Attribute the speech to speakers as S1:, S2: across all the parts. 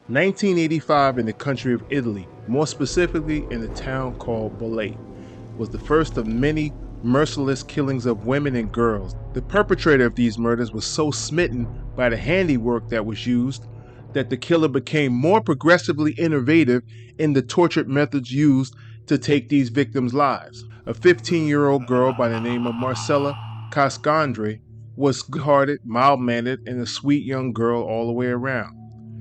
S1: 1985 in the country of Italy, more specifically in the town called Bollé, was the first of many merciless killings of women and girls. The perpetrator of these murders was so smitten by the handiwork that was used that the killer became more progressively innovative in the tortured methods used to take these victims' lives. A 15-year-old girl by the name of Marcella Cascandre was good-hearted, mild-mannered, and a sweet young girl all the way around.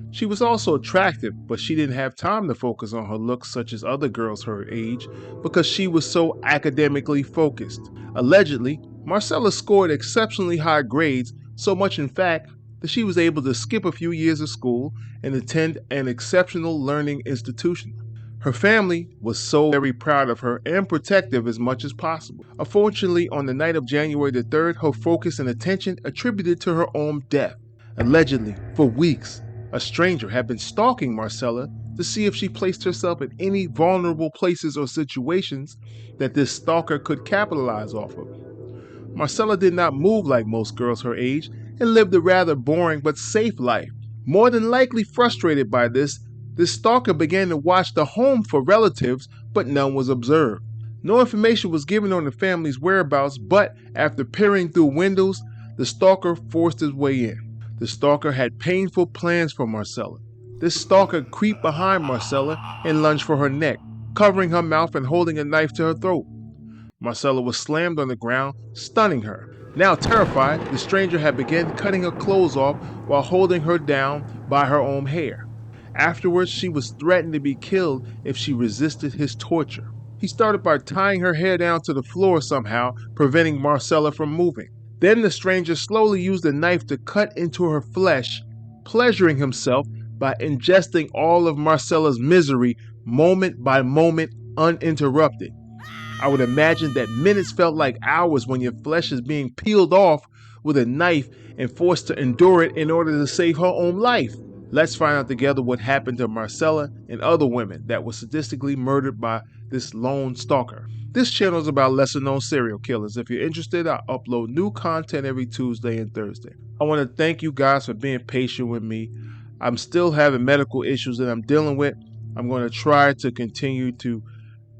S1: She was also attractive, but she didn't have time to focus on her looks such as other girls her age because she was so academically focused. Allegedly, Marcella scored exceptionally high grades, so much in fact that she was able to skip a few years of school and attend an exceptional learning institution. Her family was so very proud of her and protective as much as possible. Unfortunately, on the night of January the 3rd, her focus and attention attributed to her own death. Allegedly, for weeks, a stranger had been stalking Marcella to see if she placed herself in any vulnerable places or situations that this stalker could capitalize off of. Marcella did not move like most girls her age and lived a rather boring but safe life. More than likely frustrated by this stalker began to watch the home for relatives, but none was observed. No information was given on the family's whereabouts, but after peering through windows, the stalker forced his way in. The stalker had painful plans for Marcella. This stalker creeped behind Marcella and lunged for her neck, covering her mouth and holding a knife to her throat. Marcella was slammed on the ground, stunning her. Now terrified, the stranger had begun cutting her clothes off while holding her down by her own hair. Afterwards, she was threatened to be killed if she resisted his torture. He started by tying her hair down to the floor somehow, preventing Marcella from moving. Then the stranger slowly used a knife to cut into her flesh, pleasuring himself by ingesting all of Marcella's misery moment by moment, uninterrupted. I would imagine that minutes felt like hours when your flesh is being peeled off with a knife and forced to endure it in order to save her own life. Let's find out together what happened to Marcella and other women that were sadistically murdered by this lone stalker. This channel is about lesser known serial killers. If you're interested, I upload new content every Tuesday and Thursday. I want to thank you guys for being patient with me. I'm still having medical issues that I'm dealing with. I'm going to try to continue to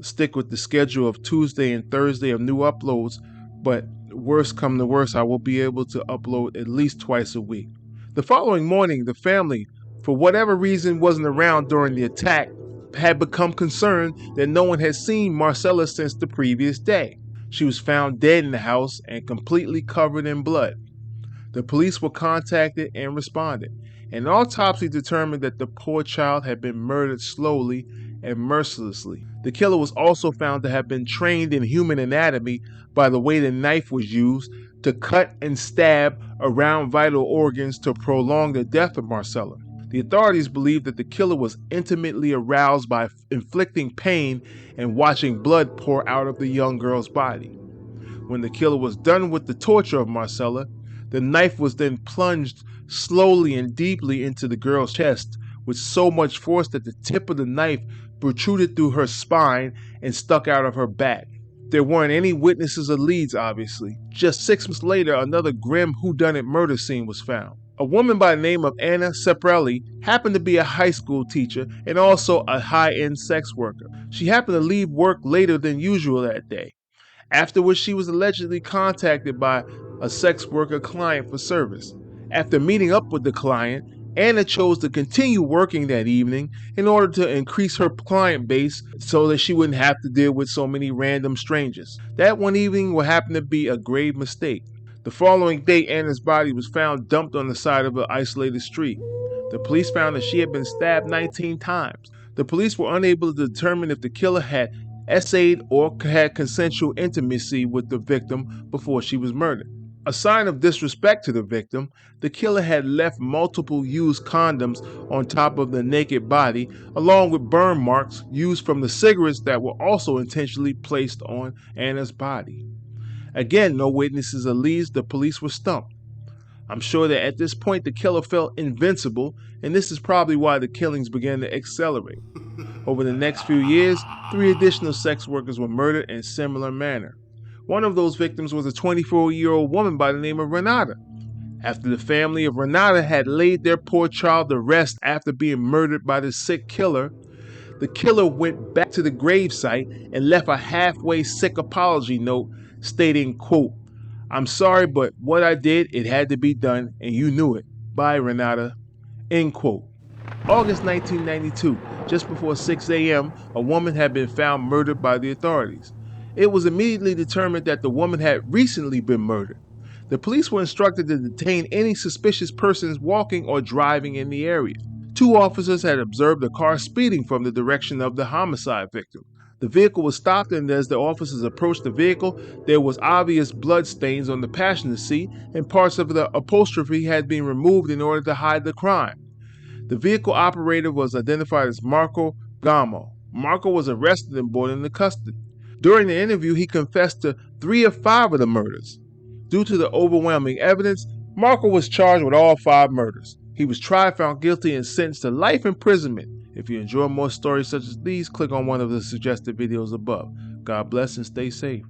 S1: stick with the schedule of Tuesday and Thursday of new uploads, but worst come to worst, I will be able to upload at least twice a week. The following morning, the family, for whatever reason, wasn't around during the attack, had become concerned that no one had seen Marcella since the previous day. She was found dead in the house and completely covered in blood. The police were contacted and responded. An autopsy determined that the poor child had been murdered slowly and mercilessly. The killer was also found to have been trained in human anatomy by the way the knife was used to cut and stab around vital organs to prolong the death of Marcella. The authorities believe that the killer was intimately aroused by inflicting pain and watching blood pour out of the young girl's body. When the killer was done with the torture of Marcella, the knife was then plunged slowly and deeply into the girl's chest with so much force that the tip of the knife protruded through her spine and stuck out of her back. There weren't any witnesses or leads, obviously. Just 6 months later, another grim whodunit murder scene was found. A woman by the name of Anna Seprelli happened to be a high school teacher and also a high-end sex worker. She happened to leave work later than usual that day. Afterwards, she was allegedly contacted by a sex worker client for service. After meeting up with the client, Anna chose to continue working that evening in order to increase her client base so that she wouldn't have to deal with so many random strangers. That one evening would happen to be a grave mistake. The following day, Anna's body was found dumped on the side of an isolated street. The police found that she had been stabbed 19 times. The police were unable to determine if the killer had essayed or had consensual intimacy with the victim before she was murdered. A sign of disrespect to the victim, the killer had left multiple used condoms on top of the naked body, along with burn marks used from the cigarettes that were also intentionally placed on Anna's body. Again, no witnesses or leads. The police were stumped. I'm sure that at this point the killer felt invincible, and this is probably why the killings began to accelerate. Over the next few years, 3 additional sex workers were murdered in a similar manner. One of those victims was a 24-year-old woman by the name of Renata. After the family of Renata had laid their poor child to rest after being murdered by the sick killer, the killer went back to the gravesite and left a halfway sick apology note stating, quote, "I'm sorry, but what I did, it had to be done, and you knew it. Bye, Renata." End quote. August 1992, just before 6 a.m., a woman had been found murdered by the authorities. It was immediately determined that the woman had recently been murdered. The police were instructed to detain any suspicious persons walking or driving in the area. Two officers had observed a car speeding from the direction of the homicide victim. The vehicle was stopped, and as the officers approached the vehicle, there was obvious blood stains on the passenger seat, and parts of the upholstery had been removed in order to hide the crime. The vehicle operator was identified as Marco Gamo. Marco was arrested and brought into custody. During the interview, he confessed to 3 of 5 of the murders. Due to the overwhelming evidence, Marco was charged with all 5 murders. He was tried, found guilty, and sentenced to life imprisonment. If you enjoy more stories such as these, click on one of the suggested videos above. God bless and stay safe.